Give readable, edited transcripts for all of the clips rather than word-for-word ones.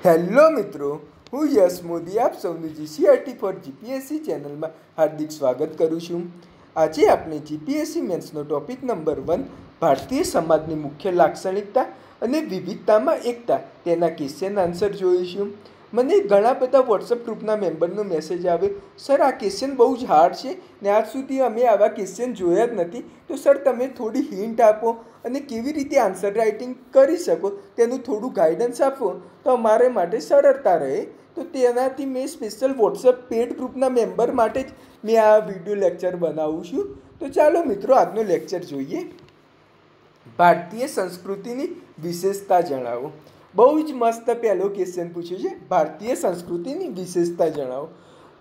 Hello મિત્રો, હું યશ મોદી આપ સૌનું જીસીઆરટી ફોર જીપીએસસી ચેનલમાં હાર્દિક સ્વાગત કરું છું. આજે આપણે જીપીએસસી મેથ્સનો ટોપિક નંબર 1 ભારતીય સમાજની મુખ્ય લાક્ષણિકતા અને વિવિધતામાં એકતા તેના ક્વેશ્ચન આન્સર જોઈશું. મને ઘણા બધા વોટ્સઅપ ગ્રુપના મેમ્બરનો મેસેજ આવ્યો, સર આ ક્વેશ્ચન બહુ જ હાર્ડ છે ને આજ સુધી અમે આવા ક્વેશ્ચન જોયા જ નથી, તો સર તમે થોડી હિન્ટ આપો અને કેવી રીતે આન્સર રાઇટિંગ કરી શકો તેનું થોડું ગાઈડન્સ આપો તો અમારે માટે સરળતા રહે. તો તેનાથી મેં સ્પેશિયલ વોટ્સઅપ પેડ ગ્રુપના મેમ્બર માટે જ મેં આ વિડીયો લેક્ચર બનાવું છું. તો ચાલો મિત્રો આજનો લેક્ચર જોઈએ. ભારતીય સંસ્કૃતિની વિશેષતા જણાવો. બહુ જ મસ્ત પહેલો ક્વેશ્ચન પૂછ્યું છે, ભારતીય સંસ્કૃતિની વિશેષતા જણાવો.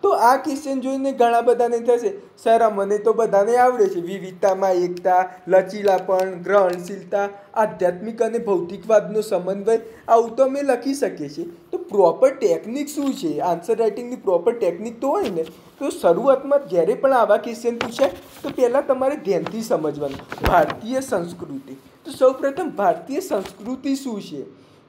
તો આ ક્વેશ્ચન જોઈને ઘણા બધાને થશે, સર મને તો બધાને આવડે છે, વિવિધતામાં એકતા, લચીલાપણ, ગ્રહણશીલતા, આધ્યાત્મિક અને ભૌતિકવાદનો સમન્વય, આવું તો અમે લખી શકીએ છીએ. તો પ્રોપર ટેકનિક શું છે? આન્સર રાઇટિંગની પ્રોપર ટેકનિક તો હોય ને. તો શરૂઆતમાં જ્યારે પણ આવા ક્વેશ્ચન પૂછાય તો પહેલાં તમારે ધ્યાનથી સમજવાનું ભારતીય સંસ્કૃતિ. તો સૌપ્રથમ ભારતીય સંસ્કૃતિ શું છે?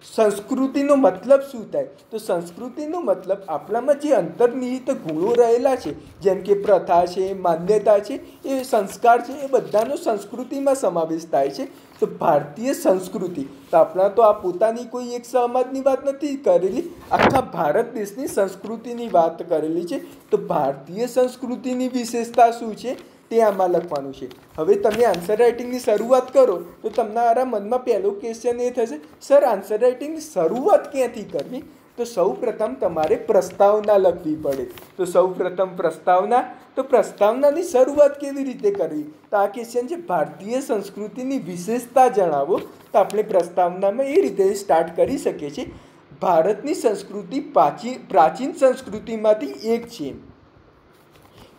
સંસ્કૃતિનો મતલબ શું થાય? તો સંસ્કૃતિનો મતલબ આપણામાં જે અંતર્નિહિત ગુણો રહેલા છે, જેમ કે પ્રથા છે, માન્યતા છે, એ સંસ્કાર છે, એ બધાનો સંસ્કૃતિમાં સમાવેશ થાય છે. તો ભારતીય સંસ્કૃતિ તો આપણા તો આ પોતાની કોઈ એક સમાજની વાત નથી કરેલી, આખા ભારત દેશની સંસ્કૃતિની વાત કરેલી છે. તો ભારતીય સંસ્કૃતિની વિશેષતા શું છે તે આમાં લખવાનું છે. હવે તમે આન્સર રાઇટિંગની શરૂઆત કરો તો તમારા મનમાં પહેલો ક્વેશ્ચન એ થશે, સર આન્સર રાઇટિંગની શરૂઆત ક્યાંથી કરવી? તો સૌ પ્રથમ તમારે પ્રસ્તાવના લખવી પડે. તો સૌ પ્રથમ પ્રસ્તાવના. તો પ્રસ્તાવનાની શરૂઆત કેવી રીતે કરવી? તો આ ક્વેશ્ચન છે ભારતીય સંસ્કૃતિની વિશેષતા જણાવો. તો આપણે પ્રસ્તાવનામાં એ રીતે સ્ટાર્ટ કરી શકીએ છીએ, ભારતની સંસ્કૃતિ પ્રાચીન સંસ્કૃતિમાંથી એક છે.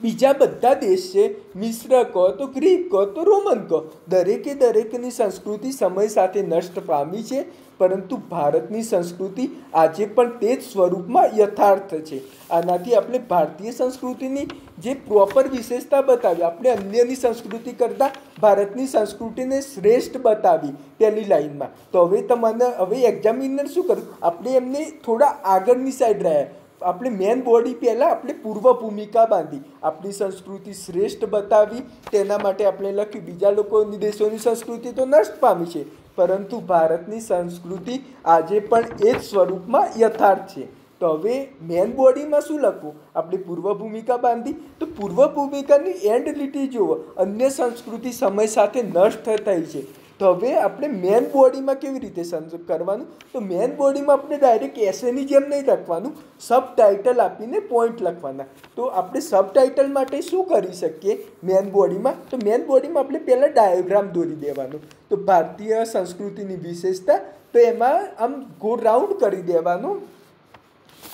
બીજા બધા દેશ છે, મિશ્ર કહો તો ગ્રીક કહો તો રોમન કહો, દરેકની સંસ્કૃતિ સમય સાથે નષ્ટ પામી છે, પરંતુ ભારતની સંસ્કૃતિ આજે પણ તે જ સ્વરૂપમાં યથાર્થ છે. આનાથી આપણે ભારતીય સંસ્કૃતિની જે પ્રોપર વિશેષતા બતાવી, આપણે અન્યની સંસ્કૃતિ કરતાં ભારતની સંસ્કૃતિને શ્રેષ્ઠ બતાવી પહેલી લાઈનમાં. તો હવે એક્ઝામિનર શું કર્યું, આપણે એમને થોડા આગળની સાઈડ રહ્યા. આપણે મેન બોડી પહેલાં આપણે પૂર્વ ભૂમિકા બાંધી, આપણી સંસ્કૃતિ શ્રેષ્ઠ બતાવી. તેના માટે આપણે લખ્યું બીજા લોકોની દેશોની સંસ્કૃતિ તો નષ્ટ પામી છે, પરંતુ ભારતની સંસ્કૃતિ આજે પણ એ જ સ્વરૂપમાં યથાર્થ છે. તો હવે મેન બોડીમાં શું લખવું? આપણે પૂર્વ ભૂમિકા બાંધી. તો પૂર્વ ભૂમિકાની એન્ડ લીટી જુઓ, અન્ય સંસ્કૃતિ સમય સાથે નષ્ટ થઈ છે. તો હવે આપણે મેન બોડીમાં કેવી રીતે કરવાનું? તો મેન બોડીમાં આપણે ડાયરેક્ટ એસેની જેમ નહીં લખવાનું, સબ ટાઇટલ આપીને પોઈન્ટ લખવાના. તો આપણે સબ ટાઇટલ માટે શું કરી શકીએ મેન બોડીમાં? તો મેન બોડીમાં આપણે પહેલાં ડાયાગ્રામ દોરી દેવાનું. તો ભારતીય સંસ્કૃતિની વિશેષતા, તો એમાં આમ ગોળ રાઉન્ડ કરી દેવાનું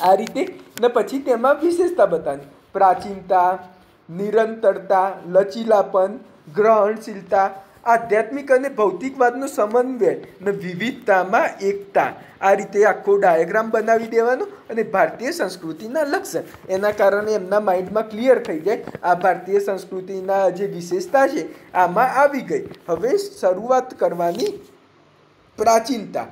આ રીતે, ને પછી તેમાં વિશેષતા બતાવવાની. પ્રાચીનતા, નિરંતરતા, લચીલાપન, ગ્રહણશીલતા, આધ્યાત્મિક અને ભૌતિકવાદનો સમન્વય અને વિવિધતામાં એકતા. આ રીતે આખો ડાયાગ્રામ બનાવી દેવાનો અને ભારતીય સંસ્કૃતિના લક્ષણ, એના કારણે એમના માઇન્ડમાં ક્લિયર થઈ જાય આ ભારતીય સંસ્કૃતિના જે વિશેષતા છે આમાં આવી ગઈ. હવે શરૂઆત કરવાની પ્રાચીનતા.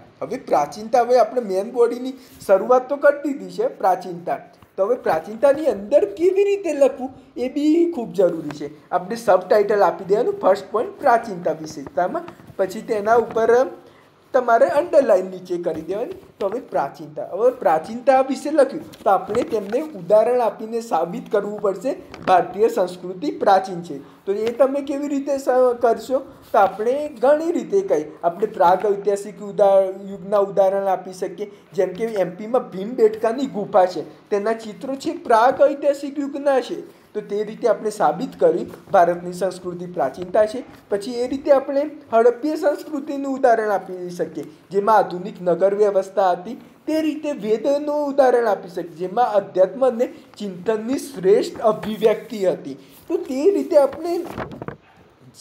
હવે આપણે મેન બોડીની શરૂઆત તો કરી દીધી છે પ્રાચીનતા. તો હવે પ્રાચીનતાની અંદર કેવી રીતે લખવું એ બી ખૂબ જરૂરી છે. આપણે સબ ટાઇટલ આપી દેવાનું, ફર્સ્ટ પોઈન્ટ પ્રાચીનતા વિશેષતામાં, પછી તેના ઉપર તમારે અંડરલાઈન નીચે કરી દેવાની. તો હવે પ્રાચીનતા વિશે લખ્યું તો આપણે તેમને ઉદાહરણ આપીને સાબિત કરવું પડશે ભારતીય સંસ્કૃતિ પ્રાચીન છે. તો એ તમે કેવી રીતે કરશો? તો આપણે ઘણી રીતે આપણે પ્રાગ ઐતિહાસિક યુગના ઉદાહરણ આપી શકીએ. જેમ કે એમપીમાં ભીમબેટકાની ગુફા છે, તેના ચિત્રો છે પ્રાગ ઐતિહાસિક યુગના છે. તો તે રીતે આપણે સાબિત કરી ભારતની સંસ્કૃતિ પ્રાચીનતા છે. પછી એ રીતે આપણે હડપ્પીય સંસ્કૃતિનું ઉદાહરણ આપી શકીએ, જેમાં આધુનિક નગર વ્યવસ્થા હતી. તે રીતે વેદનું ઉદાહરણ આપી શકીએ, જેમાં અધ્યાત્મ અને ચિંતનની શ્રેષ્ઠ અભિવ્યક્તિ હતી. તો તે રીતે આપણે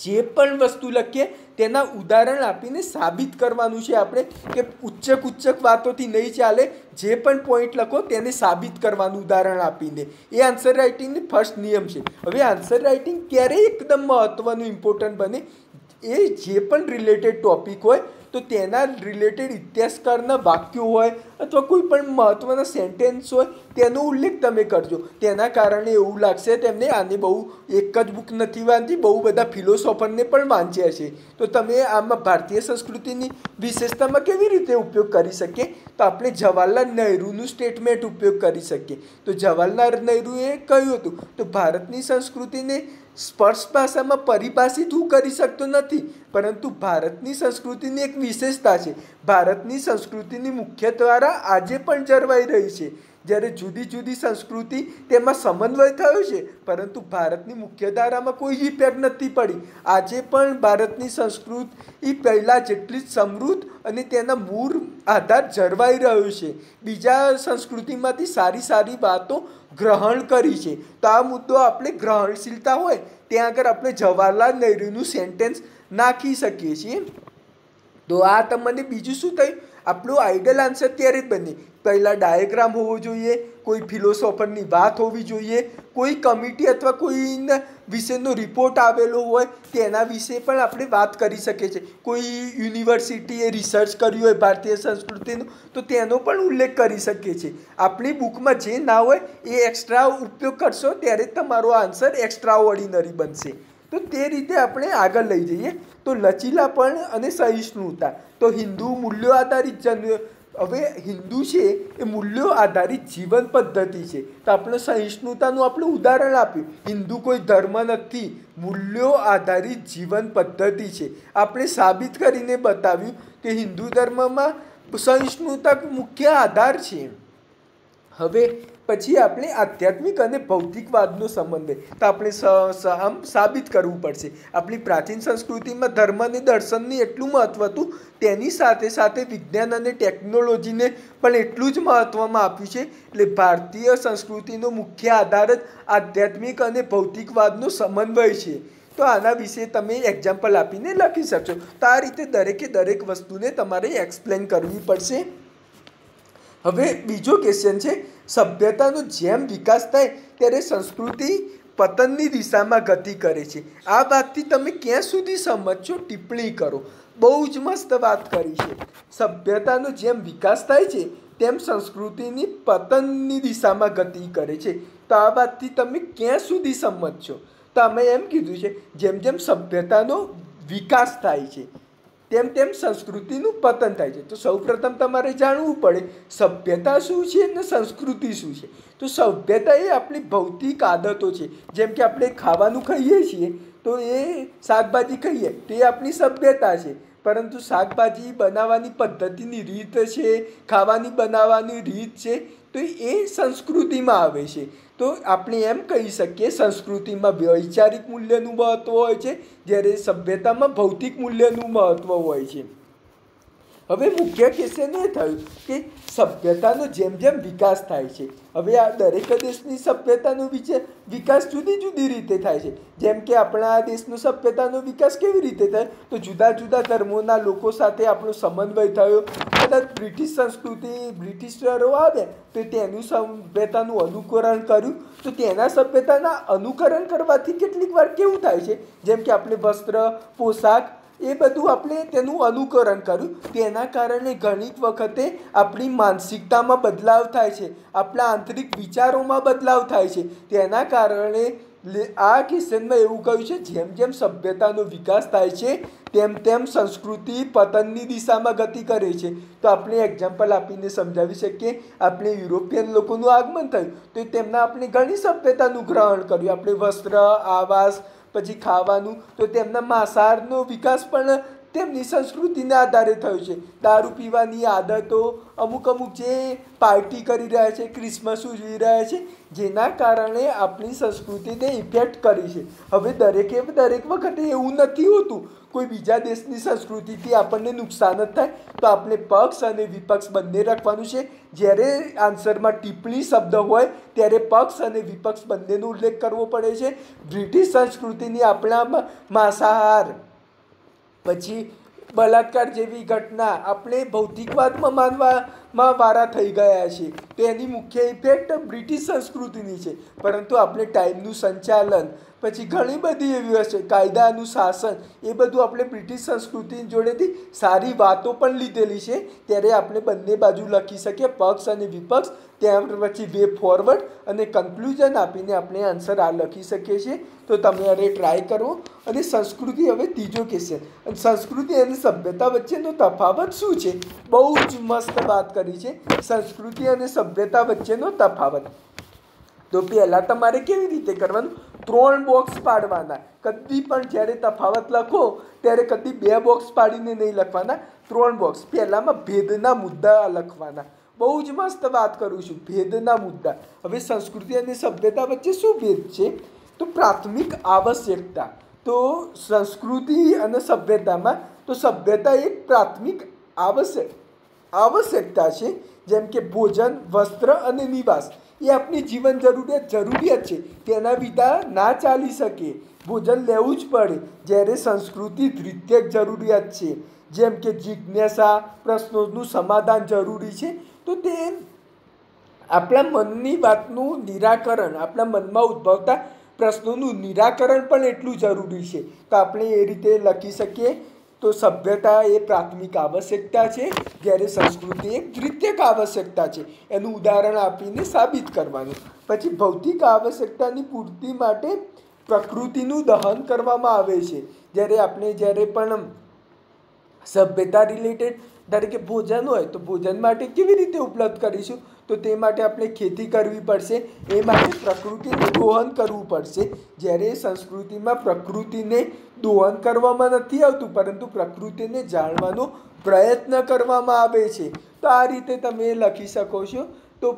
જે પણ વસ્તુ લખીએ તેના ઉદાહરણ આપીને સાબિત કરવાનું છે આપણે, કે ઉચ્ચક વાતોથી નહીં ચાલે. જે પણ પોઈન્ટ લખો તેને સાબિત કરવાનું ઉદાહરણ આપીને. એ આન્સર રાઇટિંગની ફર્સ્ટ નિયમ છે. હવે આન્સર રાઇટિંગ ક્યારે એકદમ મહત્ત્વનું ઇમ્પોર્ટન્ટ બને? એ જે પણ રિલેટેડ ટોપિક હોય તો તેના રિલેટેડ ઇતિહાસકારના વાક્યો હોય અથવા કોઈ પણ મહત્ત્વના સેન્ટેન્સ હોય તેનો ઉલ્લેખ તમે કરજો. તેના કારણે એવું લાગશે તેમને આને બહુ એક જ બુક નથી વાંચી, બહુ બધા ફિલોસોફરને પણ વાંચ્યા છે. તો તમે આમાં ભારતીય સંસ્કૃતિની વિશેષતામાં કેવી રીતે ઉપયોગ કરી શકીએ? તો આપણે જવાહરલાલ નહેરુનું સ્ટેટમેન્ટ ઉપયોગ કરી શકીએ. તો જવાહરલાલ નહેરુએ કહ્યું હતું તો ભારતની સંસ્કૃતિને સ્પર્શ ભાષામાં પરિભાષિત હું કરી શકતો નથી, પરંતુ ભારતની સંસ્કૃતિની એક વિશેષતા છે. ભારતની સંસ્કૃતિની મુખ્ય દ્વારા આજે પણ જળવાઈ રહી છે. જ્યારે જુદી જુદી સંસ્કૃતિ તેમાં સમન્વય થયો છે, પરંતુ ભારતની મુખ્યધારામાં કોઈ ઇફેક્ટ નથી પડી. આજે પણ ભારતની સંસ્કૃતિ પહેલાં જેટલી જ સમૃદ્ધ અને તેના મૂળ આધાર જળવાઈ રહ્યો છે. બીજા સંસ્કૃતિમાંથી સારી સારી વાતો ગ્રહણ કરી છે. તો આ મુદ્દો આપણે ગ્રહણશીલતા હોય ત્યાં આગળ આપણે જવાહરલાલ નહેરુનું સેન્ટેન્સ નાખી શકીએ છીએ. તો આ તમને બીજું શું થયું? આપણું આઈડલ આન્સર ત્યારે જ બને. પહેલાં ડાયાગ્રામ હોવો જોઈએ, કોઈ ફિલોસોફરની વાત હોવી જોઈએ, કોઈ કમિટી અથવા કોઈના વિશેનો રિપોર્ટ આવેલો હોય તેના વિશે પણ આપણે વાત કરી શકીએ છીએ. કોઈ યુનિવર્સિટીએ રિસર્ચ કર્યું હોય ભારતીય સંસ્કૃતિનો તો તેનો પણ ઉલ્લેખ કરી શકીએ છીએ. આપણી બુકમાં જે ના હોય એ એક્સ્ટ્રા ઉપયોગ કરશો ત્યારે તમારો આન્સર એક્સ્ટ્રા ઓર્ડિનરી બનશે. તો તે રીતે આપણે આગળ લઈ જઈએ. તો લચીલાપણ અને સહિષ્ણુતા. તો હિન્દુ મૂલ્યો આધારિત હવે હિન્દુ છે એ મૂલ્યો આધારિત જીવન પદ્ધતિ છે. તો આપણે સહિષ્ણુતાનું આપણે ઉદાહરણ આપ્યું. હિન્દુ કોઈ ધર્મ નથી, મૂલ્યો આધારિત જીવન પદ્ધતિ છે. આપણે સાબિત કરીને બતાવ્યું કે હિન્દુ ધર્મમાં સહિષ્ણુતા મુખ્ય આધાર છે. હવે પછી આપણે આધ્યાત્મિક અને ભૌતિકવાદનો સમન્વય. તો આપણે આમ સાબિત કરવું પડશે. આપણી પ્રાચીન સંસ્કૃતિમાં ધર્મ અને દર્શનની એટલું મહત્ત્વ હતું, તેની સાથે સાથે વિજ્ઞાન અને ટેકનોલોજીને પણ એટલું જ મહત્ત્વમાં આપ્યું છે. એટલે ભારતીય સંસ્કૃતિનો મુખ્ય આધાર જ આધ્યાત્મિક અને ભૌતિકવાદનો સમન્વય છે. તો આના વિશે તમે એક્ઝામ્પલ આપીને લખી શકશો. તો આ રીતે દરેકે દરેક વસ્તુને તમારે એક્સપ્લેન કરવી પડશે. હવે બીજો ક્વેશ્ચન છે, સભ્યતાનો જેમ વિકાસ થાય ત્યારે સંસ્કૃતિ પતનની દિશામાં ગતિ કરે છે. આ વાતથી તમે ક્યાં સુધી સમજશો? ટિપ્પણી કરો. બહુ જ મસ્ત વાત કરી છે. સભ્યતાનો જેમ વિકાસ થાય છે તેમ સંસ્કૃતિની પતનની દિશામાં ગતિ કરે છે. તો આ વાતથી તમે ક્યાં સુધી સમજશો? તો અમે એમ કીધું છે જેમ જેમ સભ્યતાનો વિકાસ થાય છે તેમ તેમ સંસ્કૃતિનું પતન થાય છે. તો સૌપ્રથમ તમારે જાણવું પડે સભ્યતા શું છે અને સંસ્કૃતિ શું છે. તો સભ્યતા એ આપણી ભૌતિક આદતો છે. જેમ કે આપણે ખાવાનું ખાઈએ છીએ તો એ શાકભાજી ખાઈએ તો એ આપણી સભ્યતા છે. પરંતુ શાકભાજી બનાવવાની પદ્ધતિની રીત છે, ખાવાની બનાવવાની રીત છે, તો એ સંસ્કૃતિમાં આવે છે. તો આપણે એમ કહી શકીએ સંસ્કૃતિમાં વૈચારિક મૂલ્યનું મહત્ત્વ હોય છે, જ્યારે સભ્યતામાં ભૌતિક મૂલ્યનું મહત્ત્વ હોય છે. હવે મુખ્ય ક્વેશ્ચન એ થયું કે સભ્યતાનો જેમ જેમ વિકાસ થાય છે. હવે આ દરેક દેશની સભ્યતાનો વિકાસ જુદી જુદી રીતે થાય છે. જેમ કે આપણા દેશનો સભ્યતાનો વિકાસ કેવી રીતે થાય? તો જુદા જુદા ધર્મોના લોકો સાથે આપણો સમન્વય થયો. કદાચ બ્રિટિશ સંસ્કૃતિ બ્રિટિશરો આવ્યા તો તેનું સભ્યતાનું અનુકરણ કર્યું. તો તેના સભ્યતાના અનુકરણ કરવાથી કેટલીક વાર કેવું થાય છે, જેમ કે આપણે વસ્ત્ર, પોશાક એ બધું આપણે તેનું અનુકરણ કર્યું. તેના કારણે ઘણી વખતે આપણી માનસિકતામાં બદલાવ થાય છે, આપણા આંતરિક વિચારોમાં બદલાવ થાય છે. તેના કારણે આ ક્વેશ્ચનમાં એવું કહ્યું છે જેમ જેમ સભ્યતાનો વિકાસ થાય છે તેમ તેમ સંસ્કૃતિ પતનની દિશામાં ગતિ કરે છે. તો આપણે એક્ઝામ્પલ આપીને સમજાવી શકીએ. આપણે યુરોપિયન લોકોનું આગમન થયું તો તેમના આપણે ઘણી સભ્યતાનું ગ્રહણ કર્યું. આપણે વસ્ત્ર, આવાસ, પછી ખાવાનું. તો તેમના માંસાહારનો વિકાસ પણ તેમની સંસ્કૃતિના આધારે થયું છે. દારૂ પીવાની આદતો, અમુક જે પાર્ટી કરી રહ્યા છે, ક્રિસમસ ઉજવી રહ્યા છે, જેના કારણે આપણી સંસ્કૃતિને ઇફેક્ટ કરી છે. હવે દરેક વખતે એવું નથી હોતું. કોઈ બીજા દેશની સંસ્કૃતિથી આપણને નુકસાન જ થાય તો આપણે પક્ષ અને વિપક્ષ બંને રાખવાનું છે. જ્યારે આન્સરમાં ટિપ્પણી શબ્દ હોય ત્યારે પક્ષ અને વિપક્ષ બંનેનો ઉલ્લેખ કરવો પડે છે. બ્રિટિશ સંસ્કૃતિની આપણામાં માંસાહાર, પછી બલાત્કાર જેવી ઘટના આપણે ભૌતિકવાદમાં માં વારા થઈ ગયા છે. તો એની મુખ્ય ઇફેક્ટ બ્રિટિશ સંસ્કૃતિની છે. પરંતુ આપણે ટાઈમનું સંચાલન, પછી ઘણી બધી એવી હશે, કાયદાનું શાસન, એ બધું આપણે બ્રિટિશ સંસ્કૃતિ જોડેથી સારી વાતો પણ લીધેલી છે. ત્યારે આપણે બંને બાજુ લખી શકીએ, પક્ષ અને વિપક્ષ. ત્યાર પછી વે ફોરવર્ડ અને કન્ક્લુઝન આપીને આપણે આન્સર આ લખી શકીએ છીએ. તો તમે હવે ટ્રાય કરો. અને સંસ્કૃતિ, હવે ત્રીજો ક્વેશ્ચન, અને સંસ્કૃતિ અને સભ્યતા વચ્ચેનો તફાવત શું છે? બહુ જ મસ્ત વાત કરી છે, સંસ્કૃતિ અને સભ્યતા વચ્ચેનો તફાવત. તો પહેલાં તમારે કેવી રીતે કરવાનું? 3 બોક્સ પાડવાના. કદી પણ જ્યારે તફાવત લખો ત્યારે કદી 2 બોક્સ પાડીને નહીં લખવાના, 3 બોક્સ. પહેલામાં ભેદના મુદ્દા લખવાના. બહુ જ મસ્ત વાત કરું છું, ભેદના મુદ્દા. હવે સંસ્કૃતિ અને સભ્યતા વચ્ચે શું ભેદ છે? તો પ્રાથમિક આવશ્યકતા. તો સંસ્કૃતિ અને સભ્યતામાં, તો સભ્યતા એક પ્રાથમિક આવશ્યકતા છે. જેમ કે ભોજન, વસ્ત્ર અને નિવાસ એ આપણી જીવન જરૂરિયાત છે. તેના વિના ના ચાલી શકે, ભોજન લેવું જ પડે. જ્યારે સંસ્કૃતિ દ્વિતીયક જરૂરિયાત છે, જેમ કે જિજ્ઞાસા, પ્રશ્નોનું સમાધાન જરૂરી છે. તો તે આપણા મનની વાતનું નિરાકરણ, આપણા મનમાં ઉદ્ભવતા પ્રશ્નોનું નિરાકરણ પણ એટલું જરૂરી છે. તો આપણે એ રીતે લખી શકીએ. તો સભ્યતા એ પ્રાથમિક આવશ્યકતા છે, જ્યારે સંસ્કૃતિ એક દ્વિતીયક આવશ્યકતા છે. એનું ઉદાહરણ આપીને સાબિત કરવાનું. પછી ભૌતિક આવશ્યકતાની પૂર્તિ માટે પ્રકૃતિનું દહન કરવામાં આવે છે. જ્યારે પણ સભ્યતા રિલેટેડ, ધારો કે ભોજન હોય તો ભોજન માટે કેવી રીતે ઉપલબ્ધ કરીશું? તો તે માટે આપણે ખેતી કરવી પડશે, એ માટે પ્રકૃતિનું દોહન કરવું પડશે. જ્યારે સંસ્કૃતિમાં પ્રકૃતિને દોહન કરવામાં નથી આવતું, પરંતુ પ્રકૃતિને જાણવાનો પ્રયત્ન કરવામાં આવે છે. તો આ રીતે તમે લખી શકો છો. તો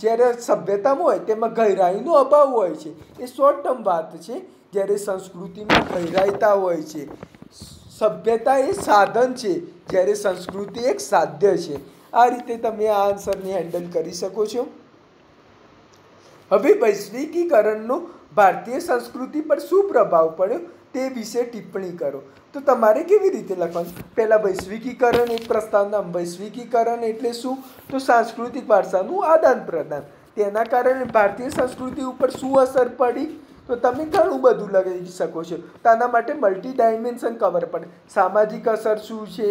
જ્યારે સભ્યતામાં હોય તેમાં ગહેરાઈનો અભાવ હોય છે, એ શોર્ટ ટર્મ વાત છે. જ્યારે સંસ્કૃતિમાં ગહેરાઈતા હોય છે. સભ્યતા એ સાધન છે, જ્યારે સંસ્કૃતિ એક સાધ્ય છે. આ રીતે તમે આ આન્સરને હેન્ડલ કરી શકો છો. હવે વૈશ્વિકીકરણનો ભારતીય સંસ્કૃતિ પર શું પ્રભાવ પડ્યો તે વિશે ટિપ્પણી કરો. તો તમારે કેવી રીતે લખવાનું? પહેલાં વૈશ્વિકીકરણ એક પ્રસ્તાવના. વૈશ્વિકીકરણ એટલે શું? તો સાંસ્કૃતિક વારસાનું આદાન પ્રદાન. તેના કારણે ભારતીય સંસ્કૃતિ ઉપર શું અસર પડી? તો તમે ઘણું બધું લખી શકો છો. તો આના માટે મલ્ટી ડાયમેન્શન ખબર પડે. સામાજિક અસર શું છે,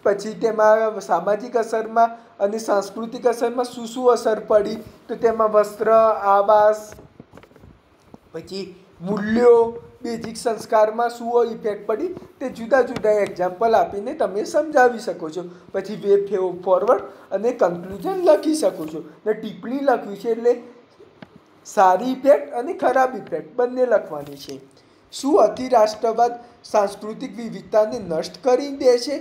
પછી તેમાં સામાજિક અસરમાં અને સાંસ્કૃતિક અસરમાં શું અસર પડી. તો તેમાં વસ્ત્ર, આવાસ, પછી મૂલ્યો, બેઝિક સંસ્કારમાં શું ઇફેક્ટ પડી, તે જુદા જુદા એક્ઝામ્પલ આપીને તમે સમજાવી શકો છો. પછી વે ફોરવર્ડ અને કન્ક્લુઝન લખી શકો છો. ને ટિપ્પણી લખવી છે એટલે સારી ઇફેક્ટ અને ખરાબ ઇફેક્ટ બંને લખવાની છે. શું અતિરાષ્ટ્રવાદ સાંસ્કૃતિક વિવિધતાને નષ્ટ કરી દે છે?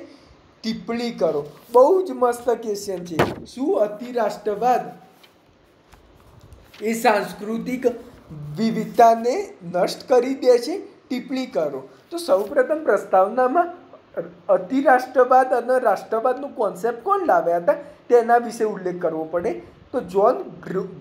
ટિપ્પણી કરો. બહુ જ મસ્ત ક્વેશ્ચન છે. શું અતિરાષ્ટ્રવાદ એ સાંસ્કૃતિક વિવિધતાને નષ્ટ કરી દે છે? ટિપ્પણી કરો. તો સૌપ્રથમ પ્રસ્તાવનામાં અતિરાષ્ટ્રવાદ અને રાષ્ટ્રવાદનો કોન્સેપ્ટ કોણ લાવ્યા હતા તેના વિશે ઉલ્લેખ કરવો પડે. તો જોન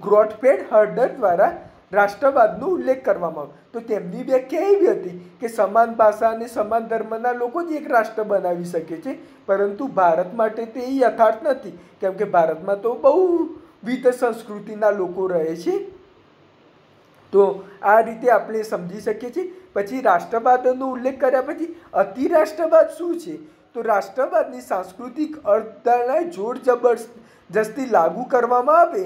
ગ્રોથફેડ હર્ડર દ્વારા રાષ્ટ્રવાદનો ઉલ્લેખ કરવામાં આવ્યો. તો તેમની વ્યાખ્યા એવી હતી કે સમાન ભાષા અને સમાન ધર્મના લોકો જ એક રાષ્ટ્ર બનાવી શકે છે. પરંતુ ભારત માટે તે યથાર્થ નથી, કેમ કે ભારતમાં તો બહુવિધ સંસ્કૃતિના લોકો રહે છે. તો આ રીતે આપણે સમજી શકીએ છીએ. પછી રાષ્ટ્રવાદનો ઉલ્લેખ કર્યા પછી અતિરાષ્ટ્રવાદ શું છે? તો રાષ્ટ્રવાદની સાંસ્કૃતિક અર્થધારણા જોર જબરજસ્તી લાગુ કરવામાં આવે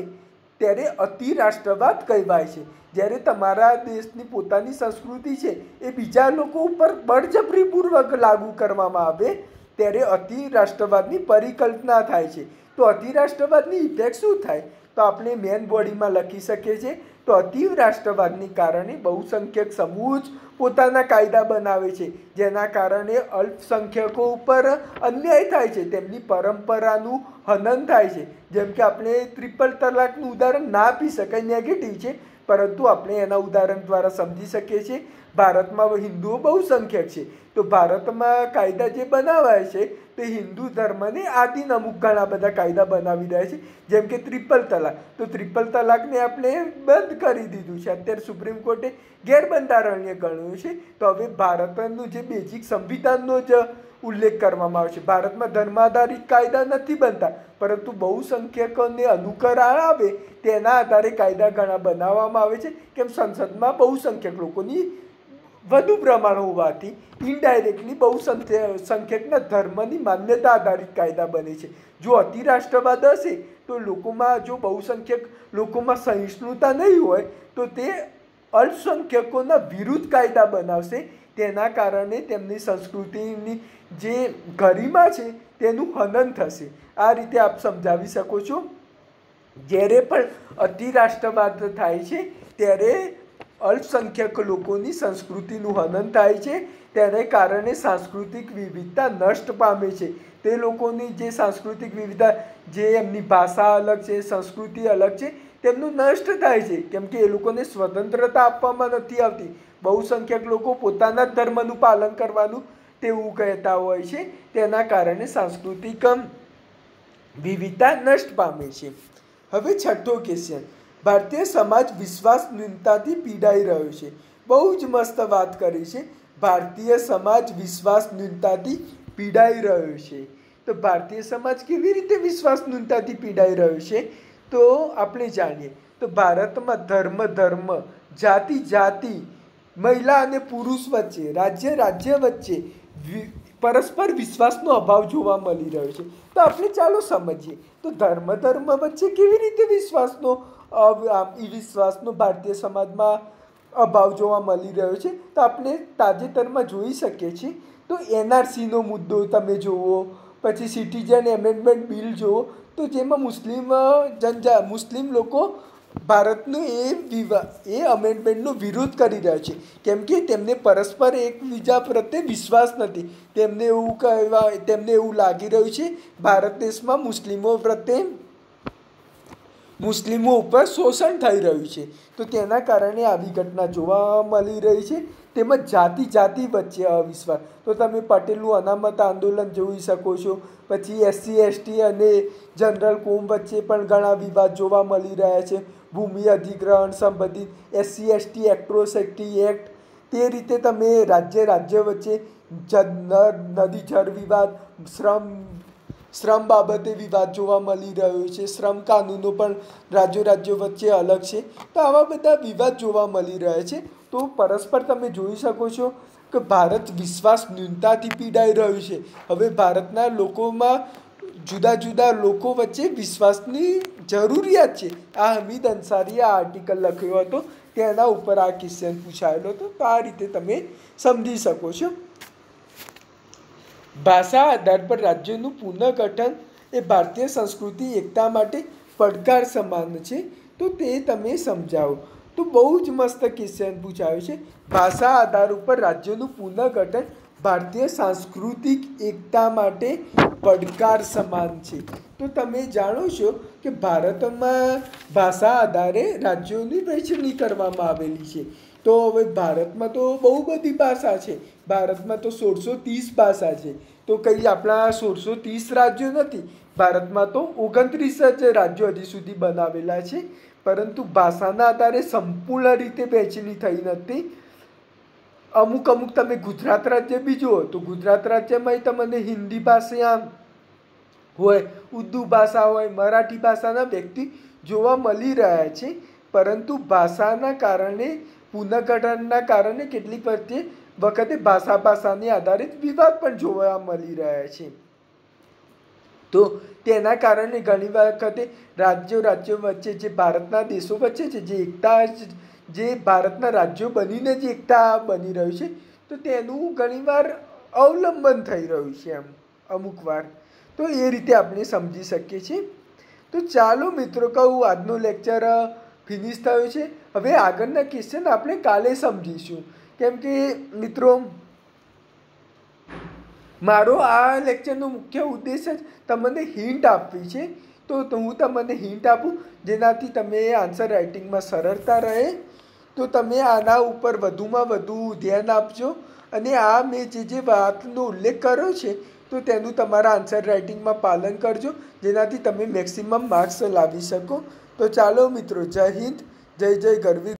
ત્યારે અતિરાષ્ટ્રવાદ કહેવાય છે. જ્યારે તમારા દેશની પોતાની સંસ્કૃતિ છે એ બીજા લોકો ઉપર બળજબરીપૂર્વક લાગુ કરવામાં આવે ત્યારે અતિરાષ્ટ્રવાદની પરિકલ્પના થાય છે. તો અતિરાષ્ટ્રવાદની ઇફેક્ટ શું થાય? તો આપણે મેન બોડીમાં લખી શકીએ છીએ. તો અતિરાષ્ટ્રવાદને કારણે બહુસંખ્યક સમૂહ જ પોતાના કાયદા બનાવે છે, જેના કારણે અલ્પસંખ્યકો ઉપર અન્યાય થાય છે, તેમની પરંપરાનું હનન થાય છે. જેમ કે આપણે ટ્રિપલ તલાકનું ઉદાહરણ ના આપી શકાય, નેગેટિવ છે, પરંતુ આપણે એના ઉદાહરણ દ્વારા સમજી શકીએ છીએ. ભારતમાં હિન્દુઓ બહુસંખ્યક છે, તો ભારતમાં કાયદા જે બનાવાય છે તે હિન્દુ ધર્મને આધીન અમુક ઘણા બધા કાયદા બનાવી રહ્યા છે, જેમ કે ટ્રિપલ તલાક. તો ટ્રિપલ તલાકને આપણે બંધ કરી દીધું છે, અત્યારે સુપ્રીમ કોર્ટે ગેરબંધારણીય ગણ્યું છે. તો હવે ભારતનું જે બેઝિક સંવિધાનનો જ ઉલ્લેખ કરવામાં આવે છે. ભારતમાં ધર્મ આધારિત કાયદા નથી બનતા, પરંતુ બહુસંખ્યકોને અનુકરણ આવે તેના આધારે કાયદા ઘણા બનાવવામાં આવે છે. કેમ સંસદમાં બહુસંખ્યક લોકોની વધુ પ્રમાણ હોવાથી ઇનડાયરેક્ટલી બહુસંખ્યકના ધર્મની માન્યતા આધારિત કાયદા બને છે. જો અતિ રાષ્ટ્રવાદ હશે તો લોકોમાં, જો બહુસંખ્યક લોકોમાં સહિષ્ણુતા નહીં હોય તો તે અલ્પસંખ્યકોના વિરુદ્ધ કાયદા બનાવશે. તેના કારણે તેમની સંસ્કૃતિની જે ગરિમા છે તેનું હનન થશે. આ રીતે આપ સમજાવી શકો છો. જ્યારે પણ અતિ રાષ્ટ્રવાદ થાય છે ત્યારે અલ્પસંખ્યક લોકોની સંસ્કૃતિનું હનન થાય છે. તેને કારણે સાંસ્કૃતિક વિવિધતા નષ્ટ પામે છે. તે લોકોની જે સાંસ્કૃતિક વિવિધતા, જે એમની ભાષા અલગ છે, સંસ્કૃતિ અલગ છે, તેમનું નષ્ટ થાય છે. કેમ કે એ લોકોને સ્વતંત્રતા આપવામાં નથી આવતી. બહુસંખ્યક લોકો પોતાના જ ધર્મનું પાલન કરવાનું તેવું કહેતા હોય છે. તેના કારણે સાંસ્કૃતિક વિવિધતા નષ્ટ પામે છે. હવે છઠ્ઠો ક્વેશ્ચન, ભારતીય સમાજ વિશ્વાસ ન્યૂનતાથી પીડાઈ રહ્યો છે. બહુ જ મસ્ત વાત કરી છે. ભારતીય સમાજ વિશ્વાસ ન્યૂનતાથી પીડાઈ રહ્યો છે. તો ભારતીય સમાજ કેવી રીતે વિશ્વાસ ન્યૂનતાથી પીડાઈ રહ્યો છે તો આપણે જાણીએ તો ભારતમાં ધર્મ જાતિ મહિલા અને પુરુષ વચ્ચે, રાજ્ય વચ્ચે પરસ્પર વિશ્વાસનો અભાવ જોવા મળી રહ્યો છે. તો આપણે ચાલો સમજીએ તો ધર્મ વચ્ચે કેવી રીતે વિશ્વાસનો ભારતીય સમાજમાં અભાવ જોવા મળી રહ્યો છે. તો આપણે તાજેતરમાં જોઈ શકીએ છીએ. તો NRCનો મુદ્દો તમે જુઓ, પછી સિટીઝન એમેન્ડમેન્ટ બિલ જુઓ, તો જેમાં મુસ્લિમ લોકો ભારતનું એ અમેન્ડમેન્ટનો વિરોધ કરી રહ્યા છે. કેમ કે તેમને પરસ્પર એકબીજા પ્રત્યે વિશ્વાસ નથી. તેમને એવું લાગી રહ્યું છે ભારત દેશમાં મુસ્લિમો ઉપર શોષણ થઈ રહ્યું છે. તો તેના કારણે આવી ઘટના જોવા મળી રહી છે. તેમજ જાતિ વચ્ચે અવિશ્વાસ. તો તમે પટેલનું અનામત આંદોલન જોઈ શકો છો. પછી SC ST અને જનરલ કોમ વચ્ચે પણ ઘણા વિવાદ જોવા મળી રહ્યા છે. ભૂમિ અધિગ્રહણ સંબંધિત SC ST એટ્રોસિટી એક્ટ, તે રીતે તમે રાજ્ય વચ્ચે નદી જળ વિવાદ, શ્રમ બાબતે વિવાદ જોવા મળી રહ્યો છે. શ્રમ કાનૂનો પણ રાજ્યો વચ્ચે અલગ છે. તો આવા બધા વિવાદ જોવા મળી રહ્યા છે. તો પરસ્પર તમે જોઈ શકો છો કે ભારત વિશ્વાસ ન્યૂનતાથી પીડાઈ રહ્યું છે. હવે ભારતના લોકોમાં જુદા લોકો વચ્ચે વિશ્વાસની જરૂરિયાત છે. આ હમીદ અંસારીએ આ આર્ટિકલ લખ્યો હતો, તેના ઉપર આ ક્વેશ્ચન પૂછાયેલો હતો. તો આ રીતે તમે સમજી શકો છો. ભાષા આધાર પર રાજ્યનું પુનઃગઠન એ ભારતીય સંસ્કૃતિ એકતા માટે પડકાર સમાન છે. તો તે તમે સમજાવો. તો બહુ જ મસ્ત ક્વેશ્ચન પૂછાયો છે. ભાષા આધાર ઉપર રાજ્યનું પુનઃગઠન ભારતીય સાંસ્કૃતિક એકતા માટે પડકાર સમાન છે. તો તમે જાણો છો કે ભારતમાં ભાષા આધારે રાજ્યોની વહેંચણી કરવામાં આવેલી છે. તો હવે ભારતમાં તો બહુ બધી ભાષા છે. ભારતમાં તો 1630 ભાષા છે. તો કંઈ આપણા 1630 રાજ્યો નથી. ભારતમાં તો 29 જ રાજ્યો હજી સુધી બનાવેલા છે. પરંતુ ભાષાના આધારે સંપૂર્ણ રીતે વહેંચણી થઈ નથી. અમુક તમે ગુજરાત રાજ્ય બી જુઓ તો ગુજરાત રાજ્યમાં તમને હિન્દી ભાષા હોય, ઉર્દૂ ભાષા હોય, મરાઠી ભાષાના વ્યક્તિ જોવા મળી રહ્યા છે. પરંતુ ભાષાના કારણે, પુનઃગઠનના કારણે કેટલીક વખતે ભાષાને આધારિત વિવાદ પણ જોવા મળી રહ્યા છે. તો તેના કારણે ઘણી વખતે રાજ્યો વચ્ચે, જે ભારતના દેશો વચ્ચે છે, જે એકતા, જે ભારતના રાજ્યો બનીને જે એકતા બની રહ્યું છે, તો તેનું ઘણીવાર અવલંબન થઈ રહ્યું છે અમુક વાર. તો એ રીતે આપણે સમજી શકીએ છીએ. તો ચાલો મિત્રો, કહું આજનો લેક્ચર ફિનિશ થયો છે. હવે આગળના ક્વેશ્ચન આપણે કાલે સમજીશું. કેમ કે મિત્રો, મારો આ લેક્ચરનો મુખ્ય ઉદ્દેશ જ તમને હિન્ટ આપવી છે. તો હું તમને હિન્ટ આપું જેનાથી તમે આન્સર રાઇટિંગમાં સરળતા રહે. તો તમે આના ઉપર વધુમાં વધુ ધ્યાન આપજો. અને આ મેં જે વાતનો ઉલ્લેખ કર્યો છે તો તેનું તમારા આન્સર રાઇટિંગમાં પાલન કરજો, જેનાથી તમે મેક્સિમમ માર્ક્સ લાવી શકો. તો ચાલો મિત્રો, જય હિન્દ, જય ગરવી.